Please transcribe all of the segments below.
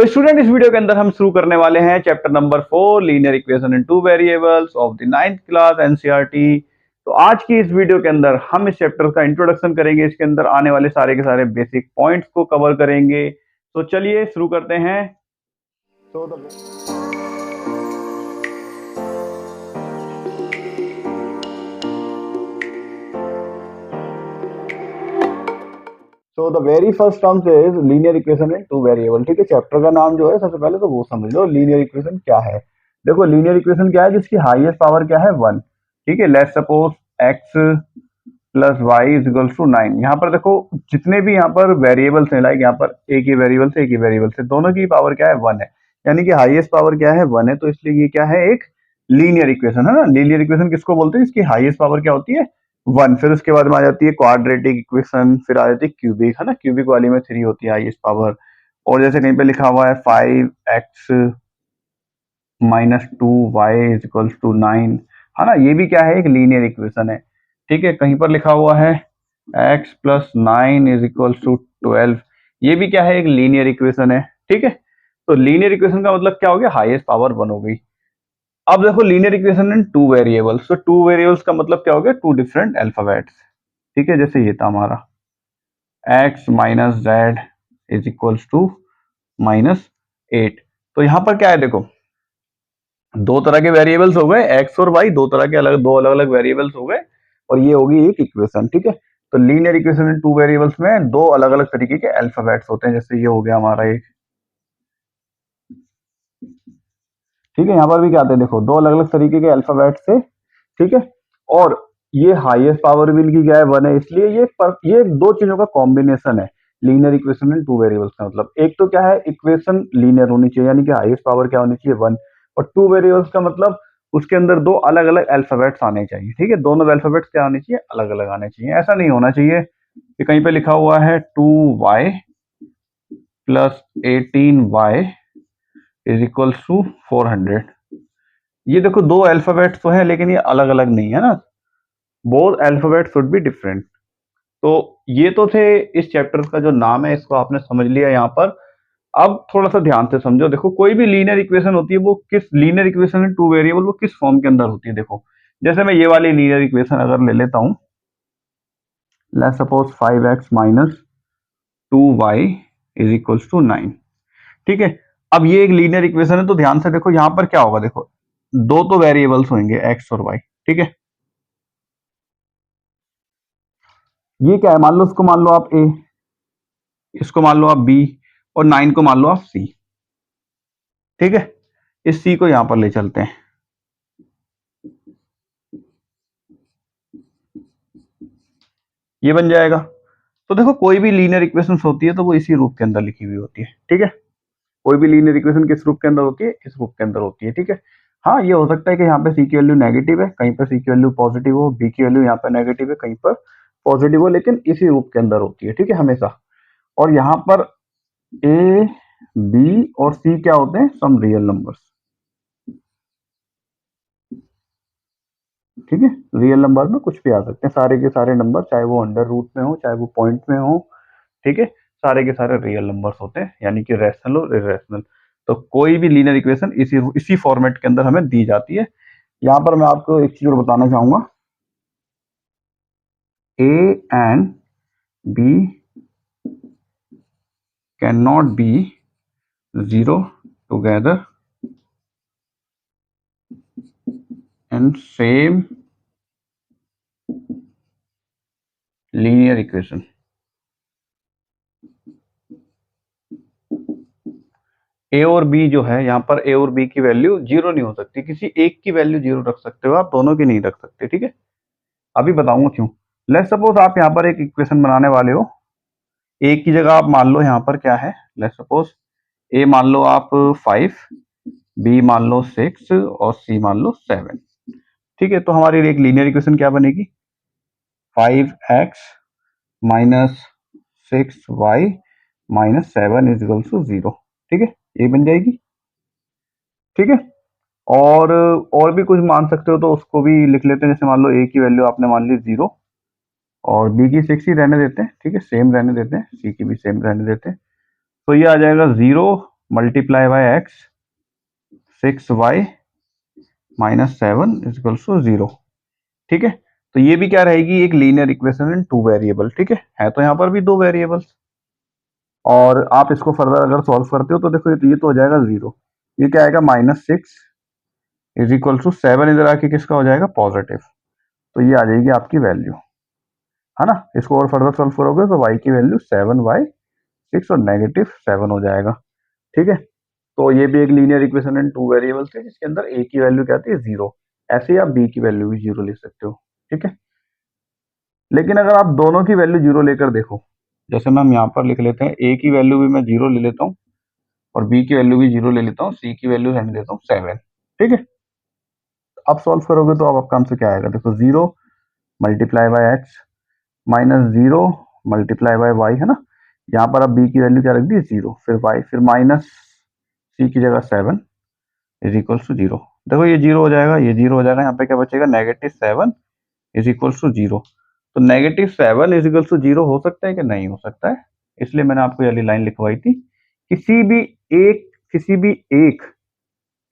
तो स्टूडेंट, इस वीडियो के अंदर हम शुरू करने वाले हैं chapter number 4 linear equation in two variables of the 9th class NCERT. तो आज की इस वीडियो के अंदर हम इस चैप्टर का इंट्रोडक्शन करेंगे, इसके अंदर आने वाले सारे के सारे बेसिक पॉइंट्स को कवर करेंगे। तो चलिए शुरू करते हैं। तो the very first term is linear equation in two variable. ठीक है, चैप्टर का नाम जो है सबसे पहले तो वो समझ लो, लीनियर इक्वेशन क्या है। देखो, लीनियर इक्वेशन क्या है जिसकी हाईएस्ट पावर क्या है 1। ठीक है, let's suppose x plus y is equal to 9। यहाँ पर देखो जितने भी यहाँ पर वेरिएबल्स हैं, लाइक यहाँ पर एक ही वेरिएबल से एक ही वेरिएबल से दोनों की पावर क्या है 1 है, यानी कि हाईएस्ट पावर क्या है 1 है। तो इसलिए ये क्या है, एक लीनियर इक्वेशन है ना। लीनियर इक्वेशन किसको बोलते हैं, इसकी हाईएस्ट पावर क्या होती है 1। फिर उसके बाद में आ जाती है क्वाड्रेटिक इक्वेशन, फिर आ जाती है क्यूबिक, है ना। क्यूबिक वाली में 3 होती है हाईएस्ट पावर। और जैसे कहीं पे लिखा हुआ है 5x minus 2y is equal to 9, है ना। ये भी क्या है, एक लीनियर इक्वेशन है। ठीक है, कहीं पर लिखा हुआ है x plus 9 is equal to 12, ये भी क्या है, एक लीनियर इक्वेशन है। ठीक है, तो लीनियर इक्वेशन का मतलब क्या हो गया, हाईएस्ट पावर 1 हो गई। अब देखो linear equation in two variables, तो टू वेरिएबल्स का मतलब क्या हो गया, टू डिफरेंट अल्फाबेट्स। ठीक है, जैसे ये था हमारा x minus z is equals to -8। तो यहां पर क्या है, देखो दो तरह के वेरिएबल्स हो गए, x और y, दो तरह के दो अलग अलग वेरिएबल्स हो गए, और ये होगी एक इक्वेशन। ठीक है, तो linear equation in two variables में दो अलग अलग तरीके के अल्फाबेट्स होते हैं। जैसे ये हो गया हमारा एक, ठीक है, यहाँ पर भी क्या आते हैं, देखो दो अलग अलग तरीके के अल्फाबेट से। ठीक है, और ये हाईएस्ट पावर भी इनकी क्या है 1 है, इसलिए ये दो चीजों का कॉम्बिनेशन है linear equation in two variables का। मतलब एक तो क्या है, इक्वेशन लीनियर होनी चाहिए, यानी कि हाईएस्ट पावर क्या होनी चाहिए 1, और टू वेरिएबल्स का मतलब उसके अंदर दो अलग अलग अल्फाबेट्स आने चाहिए। ठीक है, दोनों अल्फाबेट्स क्या आने चाहिए, अलग अलग आने चाहिए। ऐसा नहीं होना चाहिए कि कहीं पे लिखा हुआ है 2y plus 18y is equal to 400। ये देखो दो अल्फाबेट्स तो है, लेकिन ये अलग अलग नहीं है ना। Both alphabet should be different. तो ये तो थे इस चैप्टर का जो नाम है, इसको आपने समझ लिया यहाँ पर। अब थोड़ा सा ध्यान से समझो। देखो कोई भी लीनियर इक्वेशन होती है, वो किस linear equation in two variable, वो किस फॉर्म के अंदर होती है। देखो जैसे मैं ये वाली लीनियर इक्वेशन अगर ले लेता हूं, let's suppose 5x minus 2y is equal to 9। ठीक है, अब ये एक लीनियर इक्वेशन है, तो ध्यान से देखो यहां पर क्या होगा। देखो दो तो वेरिएबल्स होंगे x और y। ठीक है, ये क्या है, मान लो, इसको मान लो आप a, इसको मान लो आप b, और 9 को मान लो आप c। ठीक है, इस c को यहां पर ले चलते हैं। ये बन जाएगा। तो देखो कोई भी लीनियर इक्वेशन होती है तो वो इसी रूप के अंदर लिखी हुई होती है। ठीक है, कोई भी लीनियर इक्वेशन किस रूप के अंदर होती है, इस रूप के अंदर होती है। ठीक है, हाँ ये हो सकता है कि यहाँ पे सी की वैल्यू नेगेटिव है, कहीं पर सी की वैल्यू पॉजिटिव हो, बी की वैल्यू यहाँ पर नेगेटिव है, कहीं पर पॉजिटिव हो, लेकिन इसी रूप के अंदर होती है। ठीक है, हमेशा। और यहाँ पर ए, बी और सी क्या होते हैं, सम रियल नंबर्स। ठीक है, रियल नंबर में कुछ भी आ सकते हैं, सारे के सारे नंबर, चाहे वो अंडर रूट में हो, चाहे वो पॉइंट में हो। ठीक है, सारे के सारे रियल नंबर्स होते हैं, यानी कि रैशनल और इरेशनल। तो कोई भी लीनियर इक्वेशन इसी फॉर्मेट के अंदर हमें दी जाती है। यहाँ पर मैं आपको एक चीज और बताना चाहूंगा, A and B can not be zero together and same linear equation। A और बी जो है, यहाँ पर ए और बी की वैल्यू जीरो नहीं हो सकती, किसी एक की वैल्यू जीरो रख सकते हो आप, दोनों की नहीं रख सकते। ठीक है, अभी बताऊंगा क्यों। लेट्स सपोज आप यहाँ पर एक इक्वेशन बनाने वाले हो, ए की जगह आप मान लो यहाँ पर क्या है, लेट्स सपोज ए मान लो आप 5, बी मान लो 6 और सी मान लो 7। ठीक है, तो हमारी एक लीनियर इक्वेशन क्या बनेगी, 5x minus 6y minus 7 is equal to 0। ठीक है, ये बन जाएगी। ठीक है, और भी कुछ मान सकते हो, तो उसको भी लिख लेते हैं। जैसे मान लो ए की वैल्यू आपने मान ली 0, और बी की 6 ही रहने देते हैं। ठीक है, सेम रहने देते हैं, सी की भी सेम रहने देते हैं। तो ये आ जाएगा 0 multiply by x 6y minus 7 is equals to 0। ठीक है, तो ये भी क्या रहेगी, एक linear equation in two variable. ठीक है तो यहाँ पर भी दो वेरिएबल्स, और आप इसको फर्दर अगर सॉल्व करते हो तो देखो ये तो हो जाएगा 0, ये क्या आएगा -6 इज इक्वल टू 7, इधर आके किसका हो जाएगा पॉजिटिव, तो ये आ जाएगी आपकी वैल्यू, है ना। इसको और फर्दर सॉल्व करोगे तो y की वैल्यू 7y6 और -7 हो जाएगा। ठीक है, तो ये भी एक linear equation in two variables है जिसके अंदर a की वैल्यू क्या आती है 0, ऐसे ही आप b की वैल्यू भी 0 लिख सकते हो। ठीक है, लेकिन अगर आप दोनों की वैल्यू 0 लेकर देखो, जैसे हम यहाँ पर लिख लेते हैं a की वैल्यू भी मैं 0 ले लेता हूँ और b की वैल्यू भी 0 ले लेता हूँ, c की वैल्यू रहने देता हूँ 7। ठीक है, अब सॉल्व करोगे तो अब आपका आंसर क्या आएगा, देखो 0 multiply by x minus 0 multiply by y, है ना। यहाँ पर अब b की वैल्यू क्या रख दी 0, फिर y, फिर माइनस c की जगह 7 इज इक्वल्स टू 0। देखो ये 0 हो जाएगा, ये 0 हो जाएगा, यहाँ पे क्या बचेगा -7 इज इक्वल्स टू 0। तो -7 इज इक्वल्स टू 0 हो सकता है कि नहीं हो सकता है, इसलिए मैंने आपको ये वाली लाइन लिखवाई थी। किसी भी एक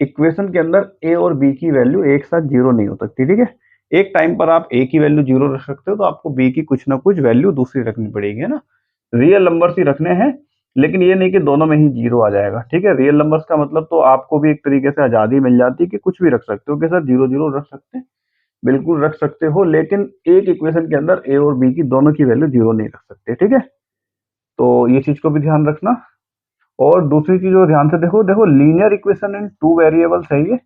इक्वेशन के अंदर a और b की वैल्यू एक साथ 0 नहीं हो सकती। ठीक है, एक टाइम पर आप a की वैल्यू 0 रख सकते हो तो आपको b की कुछ ना कुछ वैल्यू दूसरी रखनी पड़ेगी, है ना। रियल नंबर्स ही रखने हैं, लेकिन ये नहीं कि दोनों में ही 0 आ जाएगा। ठीक है, रियल नंबर्स का मतलब तो आपको भी एक तरीके से आजादी मिल जाती है कि कुछ भी रख सकते हो कि सर 0 0 रख सकते हैं, बिल्कुल रख सकते हो, लेकिन एक इक्वेशन के अंदर a और b की दोनों की वैल्यू 0 नहीं रख सकते। ठीक है, तो ये चीज को भी ध्यान रखना। और दूसरी चीज और ध्यान से देखो, linear equation in two variables है ये।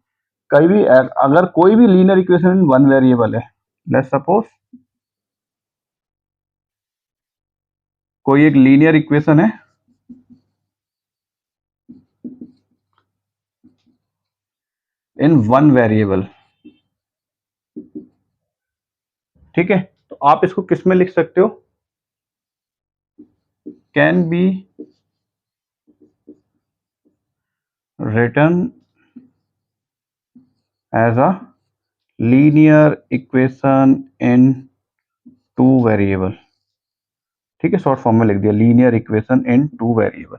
कहीं भी अगर कोई भी linear equation in one variable है, लेट्स सपोज कोई एक लीनियर इक्वेशन है इन वन वेरिएबल, ठीक है, तो आप इसको किस में लिख सकते हो, can be written as a linear equation in two variable. ठीक है, शॉर्ट फॉर्म में लिख दिया linear equation in two variable.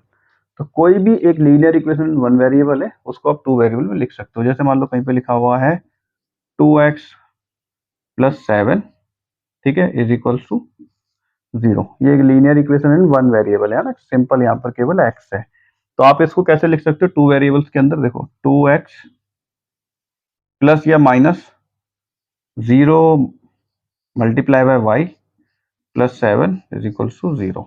तो कोई भी एक linear equation in one variable है उसको आप टू वेरिएबल में लिख सकते हो। जैसे मान लो कहीं पे लिखा हुआ है 2x प्लस 7, ठीक है, इज इक्वल्स टू 0। ये एक linear equation in one variable है ना, सिंपल, यहाँ पर केवल x है। तो आप इसको कैसे लिख सकते हो टू वेरिएबल्स के अंदर, देखो 2x प्लस या minus 0 multiply by y plus 7 is equals to 0।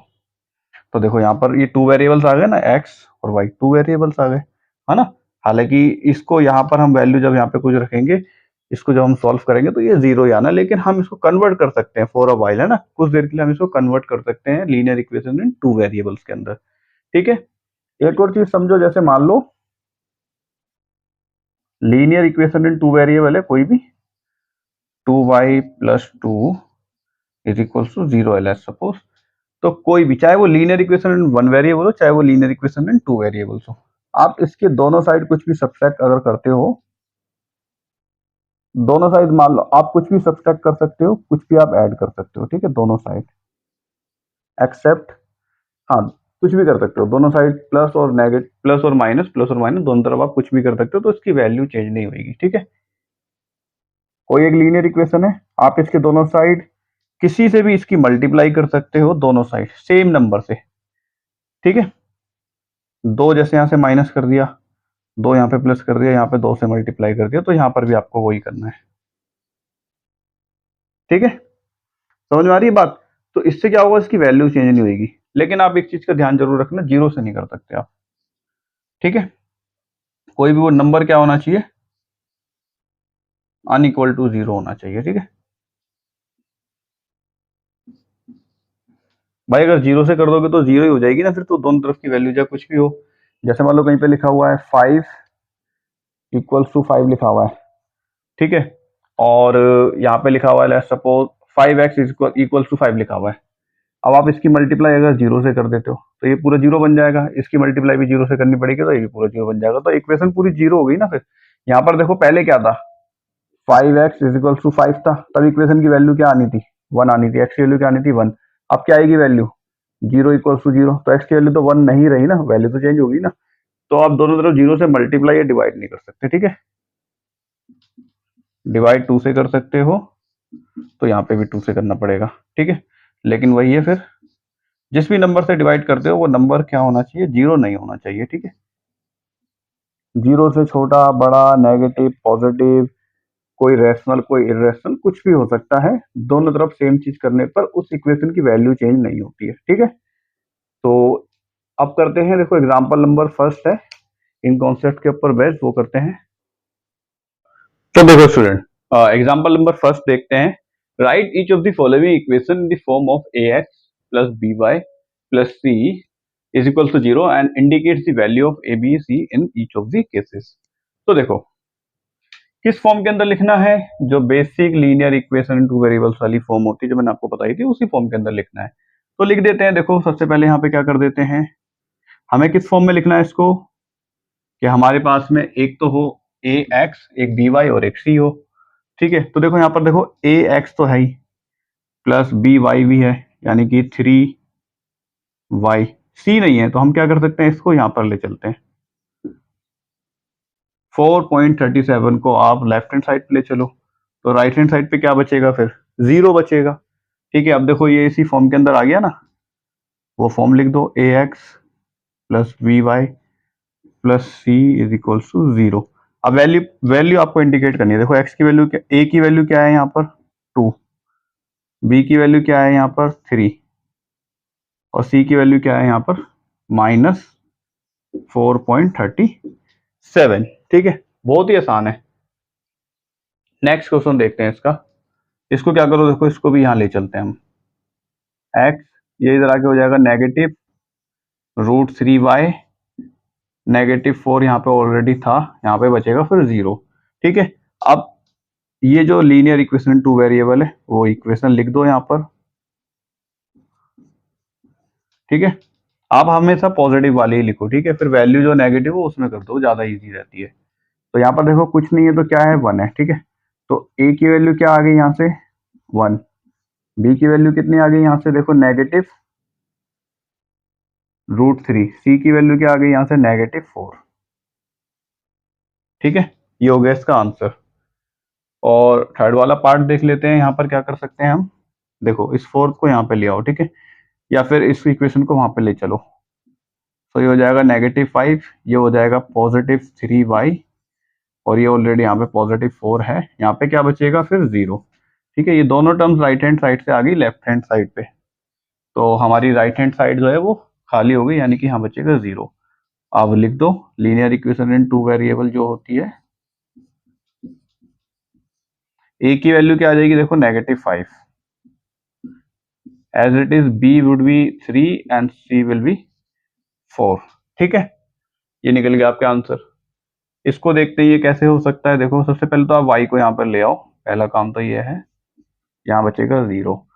तो देखो यहाँ पर ये टू वेरिएबल्स आ गए ना, x और y टू वेरिएबल्स आ गए, है ना। हालांकि इसको यहाँ पर हम वैल्यू जब यहाँ पे कुछ रखेंगे, इसको जब हम सॉल्व करेंगे तो ये 0 ही आना, लेकिन हम इसको कन्वर्ट कर सकते हैं फॉर अ व्हाइल, है ना, कुछ देर के लिए हम इसको कन्वर्ट कर सकते हैं linear equation in two variables के अंदर। ठीक है, एक और चीज समझो, जैसे मान लो linear equation in two variable है कोई भी, 2y plus 2 is equals to 0 है, लेट्स सपोज। तो कोई भी, चाहे वो linear equation in one variable हो, चाहे वो linear equation in two variables हो, आप इसके दोनों साइड कुछ भी सब्सट्रैक्ट अगर करते हो, दोनों साइड मान लो आप कुछ भी सब्सट्रैक्ट कर सकते हो, कुछ भी आप ऐड कर सकते हो। ठीक है, दोनों साइड एक्सेप्ट, हाँ कुछ भी कर सकते हो, दोनों साइड प्लस और नेगेटिव, प्लस और माइनस दोनों तरफ आप कुछ भी कर सकते हो, तो इसकी वैल्यू चेंज नहीं होगी। ठीक है, कोई एक लीनियर इक्वेशन है, आप इसके दोनों साइड किसी से भी इसकी मल्टीप्लाई कर सकते हो, दोनों साइड सेम नंबर से। ठीक है, दो जैसे यहां से माइनस कर दिया, दो यहाँ पे प्लस कर दिया, यहाँ पे दो से मल्टीप्लाई कर दिया, तो यहाँ पर भी आपको वही करना है। ठीक है, समझ में आ रही है बात। तो इससे क्या होगा, इसकी वैल्यू चेंज नहीं होगी, लेकिन आप एक चीज का ध्यान जरूर रखना, जीरो से नहीं कर सकते आप। ठीक है, कोई भी वो नंबर क्या होना चाहिए, अनइक्वल टू 0 होना चाहिए। ठीक है भाई, अगर 0 से कर दोगे तो 0 ही हो जाएगी ना, फिर तो दोनों तरफ की वैल्यू चाहे कुछ भी हो। जैसे मान लो कहीं पे लिखा हुआ है 5 इक्वल्स टू 5 लिखा हुआ है, ठीक है, और यहाँ पे लिखा हुआ है सपोज 5x इक्वल्स टू 5 लिखा हुआ है। अब आप इसकी मल्टीप्लाई अगर 0 से कर देते हो तो ये पूरा 0 बन जाएगा, इसकी मल्टीप्लाई भी 0 से करनी पड़ेगी तो ये भी पूरा 0 बन जाएगा, तो इक्वेशन पूरी 0 हो गई ना। फिर यहाँ पर देखो पहले क्या था, 5x इक्वल्स टू 5 था, तब इक्वेशन की वैल्यू क्या आनी थी, 1 आनी थी, x की वैल्यू क्या आनी थी 1। अब क्या आएगी वैल्यू, 0 इक्वल्स टू 0, तो x की वैल्यू तो 1 नहीं रही ना, वैल्यू तो चेंज होगी ना। तो आप दोनों तरफ 0 से मल्टीप्लाई या डिवाइड नहीं कर सकते, ठीक है। डिवाइड 2 से कर सकते हो तो यहाँ पे भी 2 से करना पड़ेगा, ठीक है। लेकिन वही है, फिर जिस भी नंबर से डिवाइड करते हो वो नंबर क्या होना चाहिए, 0 नहीं होना चाहिए, ठीक है। 0 से छोटा, बड़ा, नेगेटिव, पॉजिटिव, कोई रैशनल, कोई इरेशनल, कुछ भी हो सकता है। दोनों तरफ सेम चीज करने पर उस इक्वेशन की वैल्यू चेंज नहीं होती है, ठीक है। तो अब करते हैं, देखो एग्जांपल नंबर फर्स्ट है, इन कॉन्सेप्ट के ऊपर बेस्ड वो करते हैं। तो देखो स्टूडेंट, एग्जांपल नंबर फर्स्ट देखते हैं। Write each of the following equation in the form of ax plus by plus c is equal to 0 and indicates the value of a b c in each of the cases. तो देखो किस फॉर्म के अंदर लिखना है, जो basic linear equation in two variables वाली फॉर्म होती है जो मैंने आपको बताई थी, उसी फॉर्म के अंदर लिखना है। तो लिख देते हैं। देखो सबसे पहले यहाँ पे क्या कर देते हैं, हमें किस फॉर्म में लिखना है इसको, कि हमारे पास में एक तो हो ax, एक by और एक c हो, ठीक है। तो देखो यहाँ पर देखो ax तो है ही, प्लस by भी है, यानी कि 3y, c नहीं है तो हम क्या कर सकते हैं, इसको यहाँ पर ले चलते हैं। 4.37 को आप लेफ्ट हैंड साइड पे ले चलो, तो राइट हैंड साइड पे क्या बचेगा, फिर 0 बचेगा, ठीक है। अब देखो ये इसी फॉर्म के अंदर आ गया ना, वो फॉर्म लिख दो, ax plus by plus c is equals to 0। अब वैल्यू वैल्यू आपको इंडिकेट करनी है। देखो x की वैल्यू क्या, a की वैल्यू क्या है यहाँ पर 2, b की वैल्यू क्या है यहाँ पर 3 और c की वैल्यू क्या है यहाँ पर -4.37, ठीक है। बहुत ही आसान है। नेक्स्ट क्वेश्चन देखते हैं इसका। इसको क्या करो, देखो इसको भी यहाँ ले चलते हैं हम। x ये इधर आके हो जाएगा -√3y, -4 यहाँ पे ऑलरेडी था, यहाँ पे बचेगा फिर 0, ठीक है। अब ये जो लीनियर इक्वेशन टू वेरिएबल है वो इक्वेशन लिख दो यहाँ पर, ठीक है। आप हमेशा पॉजिटिव वाले ही लिखो, ठीक है। फिर वैल्यू जो नेगेटिव हो उसमें कर दो, ज्यादा इजी रहती है। तो यहाँ पर देखो कुछ नहीं है तो क्या है, 1 है, ठीक है। तो a की वैल्यू क्या आ गई यहाँ से 1, b की वैल्यू कितनी आ गई यहाँ से, देखो -√3, c की वैल्यू क्या आ गई यहाँ से -4, ठीक है। ये हो गया इसका आंसर। और थर्ड वाला पार्ट देख लेते हैं। यहाँ पर क्या कर सकते हैं हम, देखो इस फोर्थ को यहाँ पे ले आओ, ठीक है, या फिर इस इक्वेशन को वहां पे ले चलो। तो ये हो जाएगा -5, ये हो जाएगा +3y और ये ऑलरेडी यहाँ पे +4 है, यहाँ पे क्या बचेगा फिर 0, ठीक है। ये दोनों टर्म्स राइट हैंड साइड से आ गई लेफ्ट हैंड साइड पे, तो हमारी राइट हैंड साइड जो है वो खाली हो गई, यानी कि यहाँ बचेगा 0। अब लिख दो linear equation in two variable जो होती है, a की वैल्यू क्या आ जाएगी, देखो -5, as it is b would be 3 and c will be 4, ठीक है। ये निकल गया आपका आंसर। इसको देखते हैं ये कैसे हो सकता है। देखो सबसे पहले तो आप y को यहाँ पर ले आओ, पहला काम तो ये है, यहाँ बचेगा 0।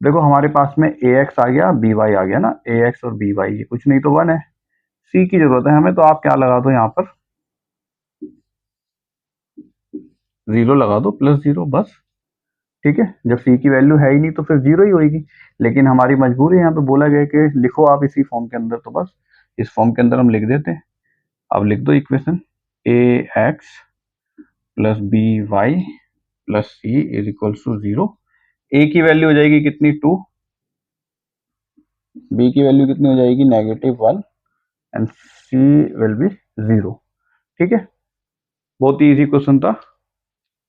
देखो हमारे पास में ax आ गया, by आ गया ना, ax और by ये कुछ नहीं तो 1 है। c की जरूरत है हमें, तो आप क्या लगा दो यहाँ पर 0 लगा दो, +0 बस, ठीक है। जब c की वैल्यू है ही नहीं तो फिर 0 ही होगी, लेकिन हमारी मजबूरी यहाँ पे बोला गया कि लिखो आप इसी फॉर्म के अंदर, तो बस इस फॉर्म के अंदर हम लिख देते हैं। अब लिख दो equation ax plus by plus c is equal to 0। a की वैल्यू हो जाएगी कितनी 2, b की वैल्यू कितनी हो जाएगी -1 एंड c विल बी 0, ठीक है। बहुत ही इजी क्वेश्चन था,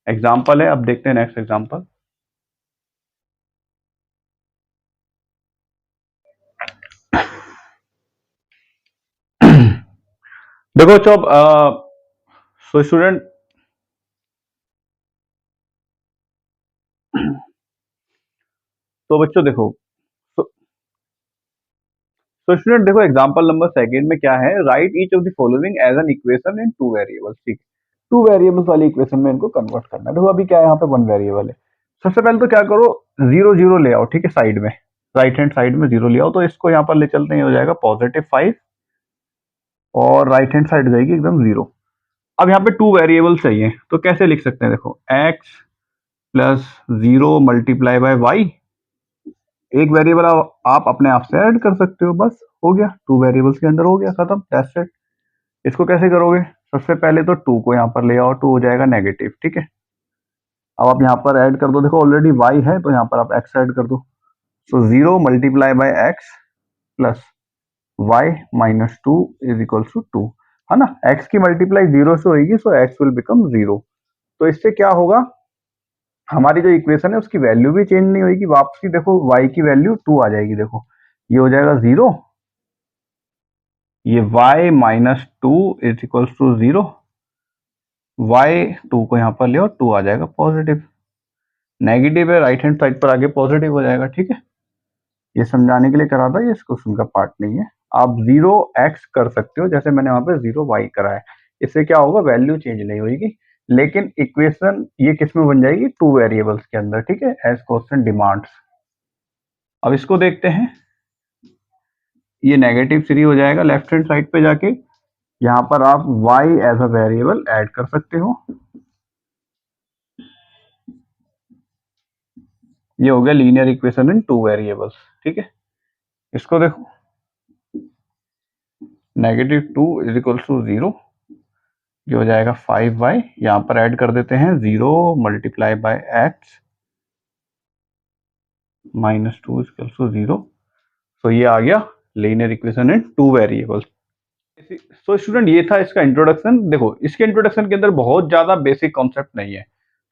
एग्जाम्पल है। अब देखते हैं नेक्स्ट एग्जाम्पल। देखो सो स्टूडेंट, तो बच्चों देखो, तो स्टूडेंट देखो एग्जांपल नंबर सेकंड में क्या है, write each of the following as an equation in two variables, ठीक। टू वेरिएबल्स वाली इक्वेशन में इनको कन्वर्ट करना है। देखो अभी क्या है, यहाँ पे 1 वेरिएबल है। सबसे पहले तो क्या करो, 0 0 ले आओ, ठीक है, साइड में, राइट हैंड साइड में 0 ले आओ। तो इसको यहाँ पर ले चलते हैं, ये हो जाएगा +5 और राइट हैंड साइड जाएगी एकदम 0। अब यहाँ पे 2 वेरिएबल चाहिए, तो कैसे लिख सकते हैं, देखो x plus 0 multiply bye y, एक वेरिएबल आप अपने आप से ऐड कर सकते हो, बस हो गया, 2 वेरिएबल्स के अंदर हो गया, खत्म, दैट्स इट। इसको कैसे करोगे? सबसे पहले तो 2 को यहाँ पर ले आओ, 2 हो जाएगा नेगेटिव, ठीक है। अब आप यहाँ पर ऐड कर दो, देखो ऑलरेडी y है तो यहाँ पर आप x ऐड कर दो। So 0 multiply by x plus y minus 2 is equals to 2, है ना। x की मल्टीप्लाई 0 से होगी, सो x विल बिकम 0। तो इससे क्या होगा, हमारी जो इक्वेशन है उसकी वैल्यू भी चेंज नहीं होगी, वापसी देखो y की वैल्यू 2 आ जाएगी। देखो ये हो जाएगा 0, ये y minus 2 is equals to 0, y 2 को यहाँ पर ले और 2 आ जाएगा पॉजिटिव। नेगेटिव है, राइट हैंड साइड पर आगे पॉजिटिव हो जाएगा, ठीक है। ये समझाने के लिए करा था, ये इस क्वेश्चन का पार्ट नहीं है। आप 0x कर सकते हो, जैसे मैंने वहां पे 0y करा है। इससे क्या होगा, वैल्यू चेंज नहीं होगी, लेकिन इक्वेशन ये किस में बन जाएगी, 2 वेरिएबल्स के अंदर, ठीक है, एज क्वेश्चन डिमांड्स। अब इसको देखते हैं, ये -3 हो जाएगा। लेफ्ट हैंड साइड पे जाके यहाँ पर आप y as a variable add कर सकते हो। ये हो गया लीनियर इक्वेशन इन 2 वेरिएबल्स, ठीक है। इसको देखो, -2 इज इक्वल टू 0, ये हो जाएगा 5y, यहाँ पर ऐड कर देते हैं 0 multiply by x minus 2 is equal to 0। तो ये आ गया linear equation in 2 variables. So student, ये था इसका इंट्रोडक्शन। देखो इसके इंट्रोडक्शन के अंदर बहुत ज्यादा बेसिक कॉन्सेप्ट नहीं है,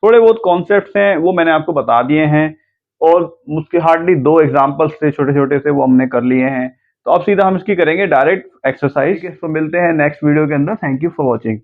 थोड़े बहुत कॉन्सेप्ट्स हैं वो मैंने आपको बता दिए हैं, और उसके हार्डली 2 एग्जांपल्स थे छोटे छोटे से, वो हमने कर लिए हैं। तो अब सीधा हम इसकी करेंगे डायरेक्ट एक्सरसाइज। तो मिलते हैं नेक्स्ट वीडियो के अंदर। Thank you for watching.